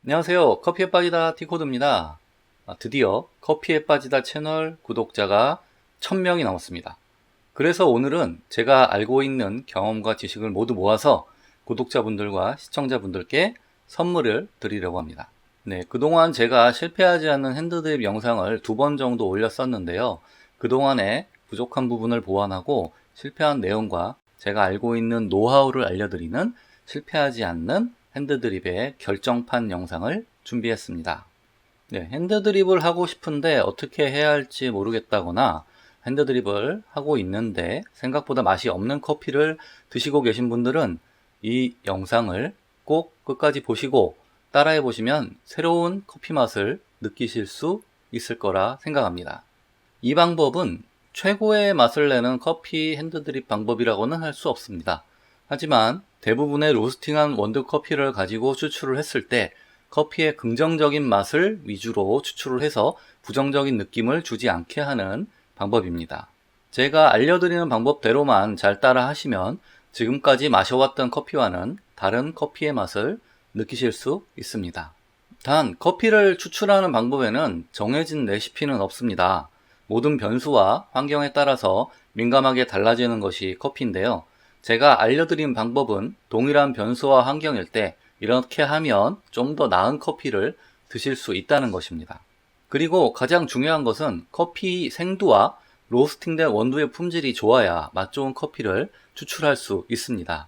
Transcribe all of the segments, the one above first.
안녕하세요. 커피에 빠지다 티코드입니다. 드디어 커피에 빠지다 채널 구독자가 1000명이 넘었습니다. 그래서 오늘은 제가 알고 있는 경험과 지식을 모두 모아서 구독자분들과 시청자분들께 선물을 드리려고 합니다. 네, 그동안 제가 실패하지 않는 핸드드립 영상을 2번 정도 올렸었는데요. 그동안에 부족한 부분을 보완하고 실패한 내용과 제가 알고 있는 노하우를 알려드리는 실패하지 않는 핸드드립의 결정판 영상을 준비했습니다. 네, 핸드드립을 하고 싶은데 어떻게 해야 할지 모르겠다거나 핸드드립을 하고 있는데 생각보다 맛이 없는 커피를 드시고 계신 분들은 이 영상을 꼭 끝까지 보시고 따라해 보시면 새로운 커피 맛을 느끼실 수 있을 거라 생각합니다. 이 방법은 최고의 맛을 내는 커피 핸드드립 방법이라고는 할 수 없습니다. 하지만 대부분의 로스팅한 원두 커피를 가지고 추출을 했을 때 커피의 긍정적인 맛을 위주로 추출을 해서 부정적인 느낌을 주지 않게 하는 방법입니다. 제가 알려드리는 방법대로만 잘 따라 하시면 지금까지 마셔왔던 커피와는 다른 커피의 맛을 느끼실 수 있습니다. 단, 커피를 추출하는 방법에는 정해진 레시피는 없습니다. 모든 변수와 환경에 따라서 민감하게 달라지는 것이 커피인데요. 제가 알려드린 방법은 동일한 변수와 환경일 때 이렇게 하면 좀 더 나은 커피를 드실 수 있다는 것입니다. 그리고 가장 중요한 것은 커피 생두와 로스팅된 원두의 품질이 좋아야 맛 좋은 커피를 추출할 수 있습니다.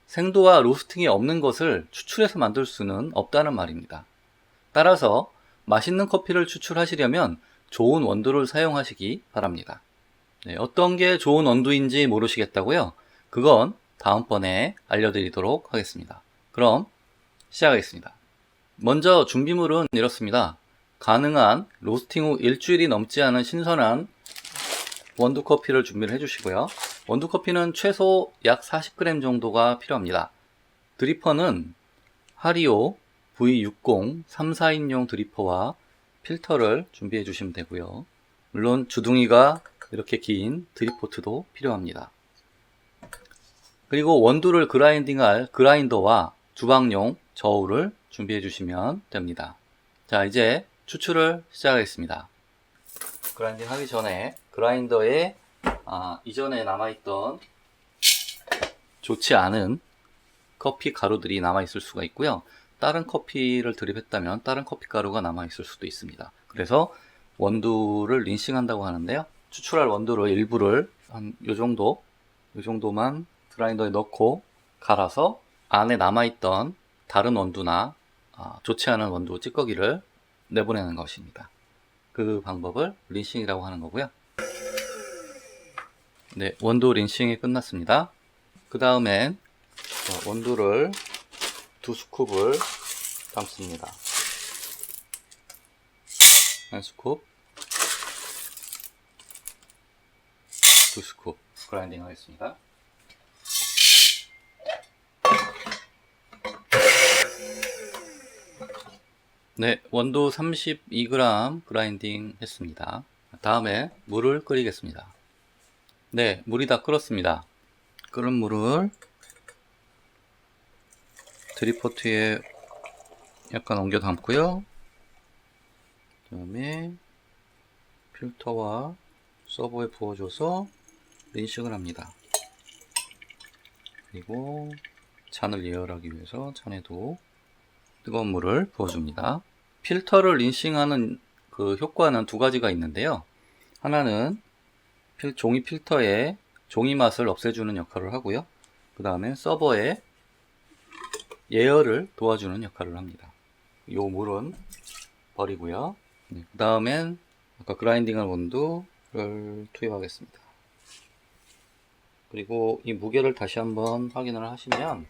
생두와 로스팅이 없는 것을 추출해서 만들 수는 없다는 말입니다. 따라서 맛있는 커피를 추출하시려면 좋은 원두를 사용하시기 바랍니다. 네, 어떤 게 좋은 원두인지 모르시겠다고요? 그건 다음번에 알려드리도록 하겠습니다. 그럼 시작하겠습니다. 먼저 준비물은 이렇습니다. 가능한 로스팅 후 일주일이 넘지 않은 신선한 원두 커피를 준비를 해주시고요. 원두 커피는 최소 약 40g 정도가 필요합니다. 드리퍼는 하리오 V60 3, 4인용 드리퍼와 필터를 준비해 주시면 되고요. 물론 주둥이가 이렇게 긴 드립포트도 필요합니다. 그리고 원두를 그라인딩할 그라인더와 주방용 저울을 준비해 주시면 됩니다. 자, 이제 추출을 시작하겠습니다. 그라인딩 하기 전에 그라인더에 이전에 남아있던 좋지 않은 커피 가루들이 남아있을 수가 있고요. 다른 커피를 드립했다면 다른 커피 가루가 남아있을 수도 있습니다. 그래서 원두를 린싱한다고 하는데요. 추출할 원두를 일부를 한 요 정도만 그라인더에 넣고 갈아서 안에 남아있던 다른 원두나 좋지 않은 원두 찌꺼기를 내보내는 것입니다. 그 방법을 린싱이라고 하는 거고요. 네, 원두 린싱이 끝났습니다. 그 다음엔 원두를 2스쿱을 담습니다. 1스쿱, 2스쿱 그라인딩 하겠습니다. 네, 원두 32g 그라인딩 했습니다. 다음에 물을 끓이겠습니다. 네, 물이 다 끓었습니다. 끓은 물을 드립포트에 약간 옮겨 담고요. 그 다음에 필터와 서버에 부어줘서 린싱을 합니다. 그리고 잔을 예열하기 위해서 잔에도 뜨거운 물을 부어줍니다. 필터를 린싱하는 그 효과는 두 가지가 있는데요. 하나는 종이 필터의 종이 맛을 없애주는 역할을 하고요. 그 다음에 서버에 예열을 도와주는 역할을 합니다. 이 물은 버리고요. 그 다음엔 아까 그라인딩한 원두를 투입하겠습니다. 그리고 이 무게를 다시 한번 확인을 하시면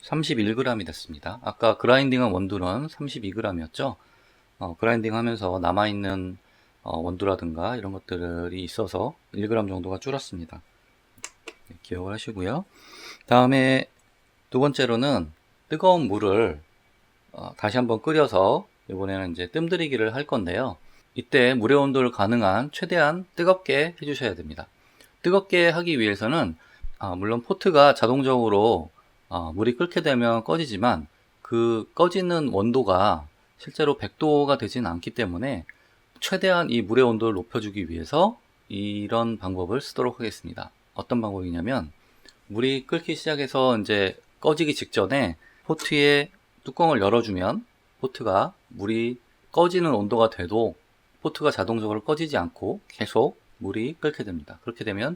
31g이 됐습니다. 아까 그라인딩한 원두는 32g이었죠. 그라인딩 하면서 남아있는 원두라든가 이런 것들이 있어서 1g 정도가 줄었습니다. 네, 기억을 하시고요. 다음에 두 번째로는 뜨거운 물을 다시 한번 끓여서 이번에는 이제 뜸들이기를 할 건데요. 이때 물의 온도를 가능한 최대한 뜨겁게 해주셔야 됩니다. 뜨겁게 하기 위해서는 물론 포트가 자동적으로 물이 끓게 되면 꺼지지만 그 꺼지는 온도가 실제로 100도가 되지는 않기 때문에 최대한 이 물의 온도를 높여주기 위해서 이런 방법을 쓰도록 하겠습니다. 어떤 방법이냐면, 물이 끓기 시작해서 이제 꺼지기 직전에 포트의 뚜껑을 열어주면 포트가 물이 꺼지는 온도가 돼도 포트가 자동적으로 꺼지지 않고 계속 물이 끓게 됩니다. 그렇게 되면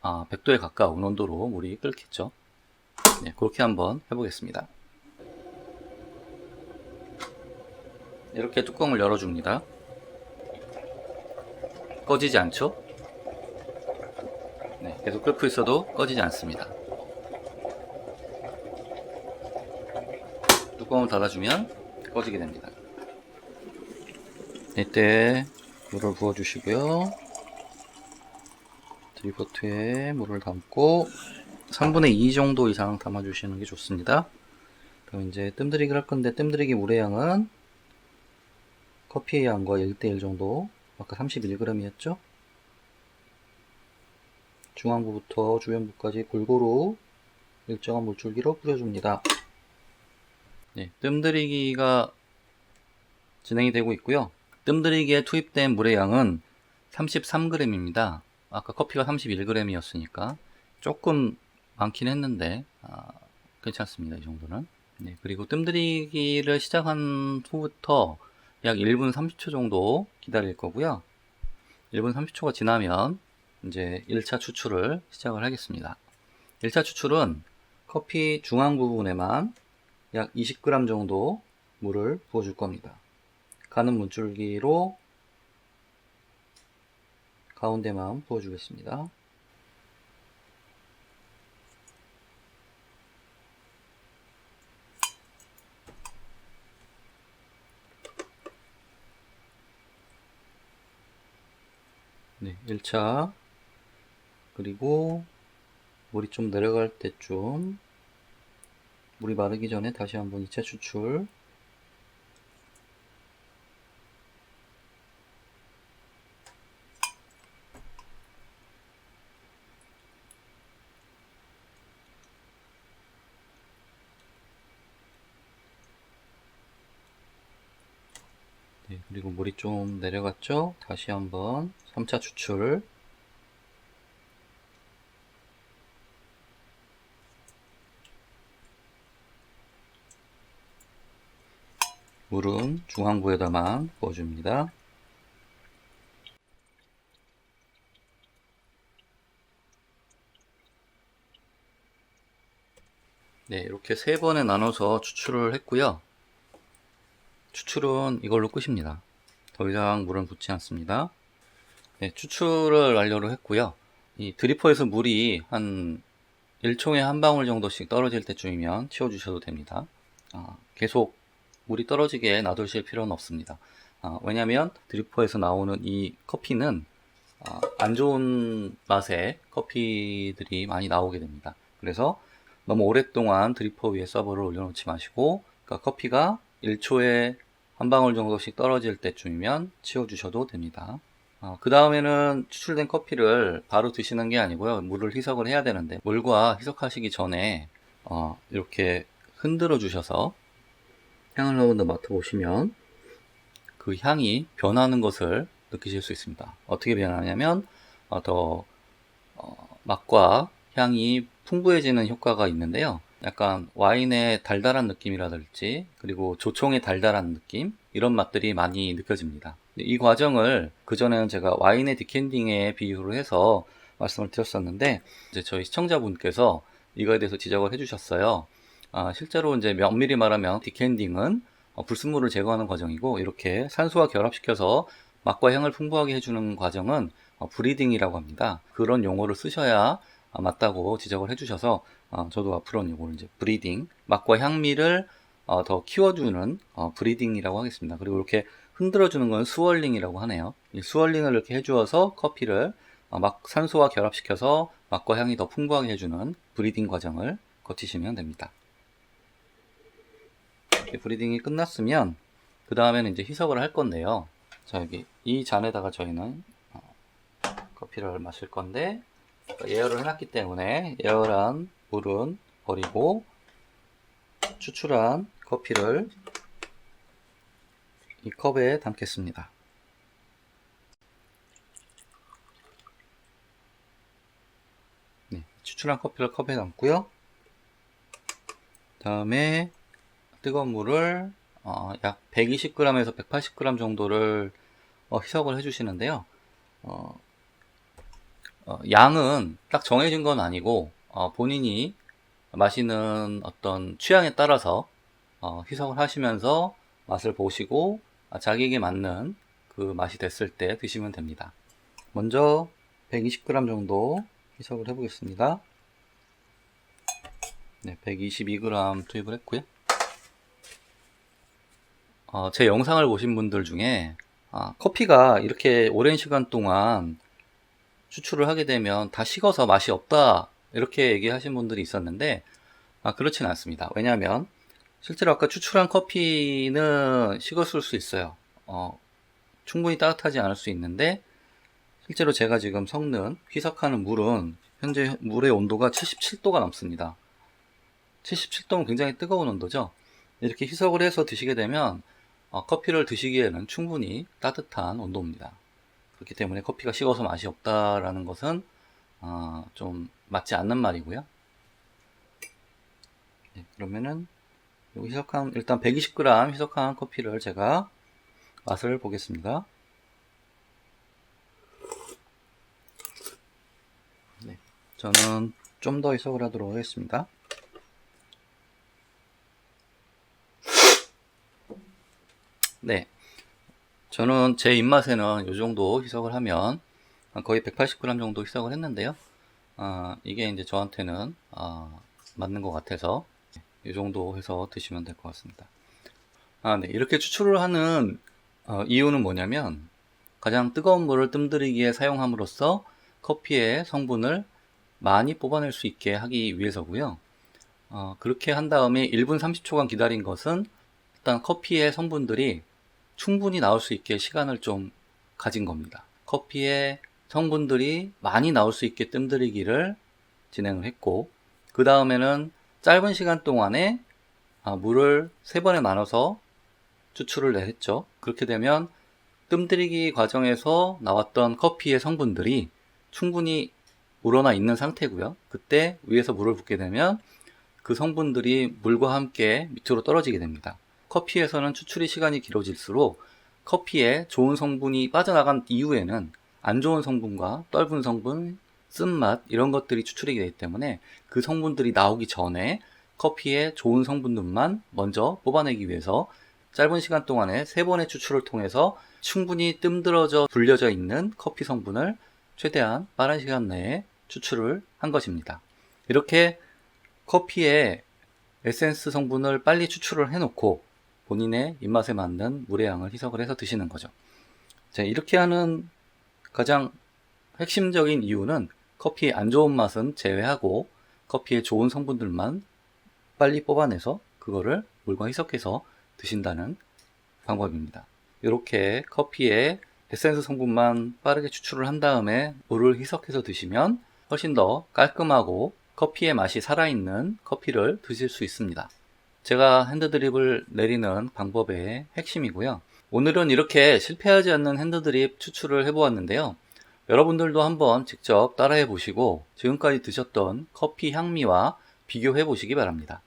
100도에 가까운 온도로 물이 끓겠죠. 네, 그렇게 한번 해보겠습니다. 이렇게 뚜껑을 열어줍니다. 꺼지지 않죠? 네, 계속 끓고 있어도 꺼지지 않습니다. 뚜껑을 닫아주면 꺼지게 됩니다. 이때 물을 부어주시고요. 드리포트에 물을 담고 3분의 2 정도 이상 담아주시는 게 좋습니다. 그럼 이제 뜸들이기를 할 건데, 뜸들이기 물의 양은 커피의 양과 1대1 정도, 아까 31g이었죠? 중앙부부터 주변부까지 골고루 일정한 물줄기로 뿌려줍니다. 네, 뜸들이기가 진행이 되고 있고요. 뜸들이기에 투입된 물의 양은 33g입니다. 아까 커피가 31g이었으니까 조금 많긴 했는데 괜찮습니다. 이 정도는. 네, 그리고 뜸들이기를 시작한 후부터 약 1분 30초 정도 기다릴 거고요. 1분 30초가 지나면 이제 1차 추출을 시작을 하겠습니다. 1차 추출은 커피 중앙 부분에만 약 20g 정도 물을 부어줄 겁니다. 가는 물줄기로 가운데만 부어주겠습니다. 네, 1차. 그리고 물이 좀 내려갈 때쯤, 물이 마르기 전에 다시 한번 2차 추출. 네, 그리고 물이 좀 내려갔죠? 다시 한번 3차 추출. 물은 중앙부에다만 부어줍니다. 네, 이렇게 3번에 나눠서 추출을 했고요. 추출은 이걸로 끝입니다. 더 이상 물은 붓지 않습니다. 네, 추출을 완료로 했고요. 이 드리퍼에서 물이 한 1초에 한 방울 정도씩 떨어질 때쯤이면 치워주셔도 됩니다. 계속 물이 떨어지게 놔두실 필요는 없습니다. 왜냐하면 드리퍼에서 나오는 이 커피는 안 좋은 맛의 커피들이 많이 나오게 됩니다. 그래서 너무 오랫동안 드리퍼 위에 서버를 올려놓지 마시고, 그러니까 커피가 1초에 한 방울 정도씩 떨어질 때쯤이면 치워주셔도 됩니다. 그 다음에는 추출된 커피를 바로 드시는 게 아니고요. 물을 희석을 해야 되는데, 물과 희석하시기 전에 이렇게 흔들어 주셔서 향을 한번 더 맡아보시면 그 향이 변하는 것을 느끼실 수 있습니다. 어떻게 변하냐면 더 맛과 향이 풍부해지는 효과가 있는데요. 약간 와인의 달달한 느낌이라든지, 그리고 조청의 달달한 느낌, 이런 맛들이 많이 느껴집니다. 이 과정을 그전에는 제가 와인의 디캔딩에 비유를 해서 말씀을 드렸었는데, 이제 저희 시청자분께서 이거에 대해서 지적을 해주셨어요. 실제로 이제 면밀히 말하면 디캔딩은 불순물을 제거하는 과정이고, 이렇게 산소와 결합시켜서 맛과 향을 풍부하게 해주는 과정은 브리딩이라고 합니다. 그런 용어를 쓰셔야 맞다고 지적을 해주셔서 저도 앞으로는 이걸 이제 브리딩, 맛과 향미를 더 키워주는 브리딩이라고 하겠습니다. 그리고 이렇게 흔들어주는 건 스월링이라고 하네요. 이 스월링을 이렇게 해주어서 커피를 산소와 결합시켜서 맛과 향이 더 풍부하게 해주는 브리딩 과정을 거치시면 됩니다. 이렇게 브리딩이 끝났으면 그 다음에는 이제 희석을 할 건데요. 자, 여기 이 잔에다가 저희는 커피를 마실 건데, 예열을 해놨기 때문에 예열한 물은 버리고 추출한 커피를 이 컵에 담겠습니다. 네, 추출한 커피를 컵에 담고요. 다음에 뜨거운 물을 약 120g에서 180g 정도를 희석을 해주시는데요. 양은 딱 정해진 건 아니고 본인이 마시는 어떤 취향에 따라서 희석을 하시면서 맛을 보시고 자기에게 맞는 그 맛이 됐을 때 드시면 됩니다. 먼저 120g 정도 희석을 해 보겠습니다. 네, 122g 투입을 했고요. 제 영상을 보신 분들 중에 커피가 이렇게 오랜 시간 동안 추출을 하게 되면 다 식어서 맛이 없다 이렇게 얘기하신 분들이 있었는데 그렇진 않습니다. 왜냐하면 실제로 아까 추출한 커피는 식었을 수 있어요. 충분히 따뜻하지 않을 수 있는데 실제로 제가 지금 섞는 희석하는 물은 현재 물의 온도가 77도가 넘습니다. 77도는 굉장히 뜨거운 온도죠. 이렇게 희석을 해서 드시게 되면 커피를 드시기에는 충분히 따뜻한 온도입니다. 그렇기 때문에 커피가 식어서 맛이 없다라는 것은 좀 맞지 않는 말이고요. 네, 그러면은 희석한 일단 120g 희석한 커피를 제가 맛을 보겠습니다. 네, 저는 좀 더 희석을 하도록 하겠습니다. 네, 저는 제 입맛에는 이 정도 희석을 하면 거의 180g 정도 희석을 했는데요. 이게 이제 저한테는 맞는 것 같아서 이 정도 해서 드시면 될 것 같습니다. 네, 이렇게 추출을 하는 이유는 뭐냐면 가장 뜨거운 물을 뜸들이기에 사용함으로써 커피의 성분을 많이 뽑아낼 수 있게 하기 위해서고요. 그렇게 한 다음에 1분 30초간 기다린 것은 일단 커피의 성분들이 충분히 나올 수 있게 시간을 좀 가진 겁니다. 커피의 성분들이 많이 나올 수 있게 뜸들이기를 진행을 했고, 그 다음에는 짧은 시간 동안에 물을 3번에 나눠서 추출을 했죠. 그렇게 되면 뜸들이기 과정에서 나왔던 커피의 성분들이 충분히 우러나 있는 상태고요. 그때 위에서 물을 붓게 되면 그 성분들이 물과 함께 밑으로 떨어지게 됩니다. 커피에서는 추출이 시간이 길어질수록 커피에 좋은 성분이 빠져나간 이후에는 안 좋은 성분과 떫은 성분, 쓴맛 이런 것들이 추출이 되기 때문에 그 성분들이 나오기 전에 커피의 좋은 성분들만 먼저 뽑아내기 위해서 짧은 시간 동안에 3번의 추출을 통해서 충분히 뜸들어져 불려져 있는 커피 성분을 최대한 빠른 시간 내에 추출을 한 것입니다. 이렇게 커피의 에센스 성분을 빨리 추출을 해놓고 본인의 입맛에 맞는 물의 양을 희석을 해서 드시는 거죠. 자, 이렇게 하는 가장 핵심적인 이유는 커피의 안 좋은 맛은 제외하고 커피의 좋은 성분들만 빨리 뽑아내서 그거를 물과 희석해서 드신다는 방법입니다. 이렇게 커피의 에센스 성분만 빠르게 추출을 한 다음에 물을 희석해서 드시면 훨씬 더 깔끔하고 커피의 맛이 살아있는 커피를 드실 수 있습니다. 제가 핸드드립을 내리는 방법의 핵심이고요. 오늘은 이렇게 실패하지 않는 핸드드립 추출을 해보았는데요. 여러분들도 한번 직접 따라해 보시고 지금까지 드셨던 커피 향미와 비교해 보시기 바랍니다.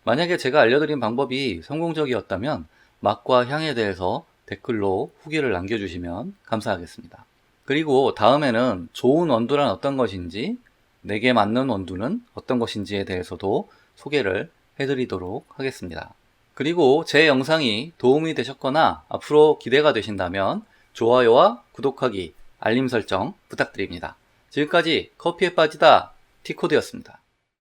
만약에 제가 알려드린 방법이 성공적이었다면 맛과 향에 대해서 댓글로 후기를 남겨주시면 감사하겠습니다. 그리고 다음에는 좋은 원두란 어떤 것인지, 내게 맞는 원두는 어떤 것인지에 대해서도 소개를 해드리도록 하겠습니다. 그리고 제 영상이 도움이 되셨거나 앞으로 기대가 되신다면 좋아요와 구독하기, 알림 설정 부탁드립니다. 지금까지 커피에 빠지다 티코드였습니다.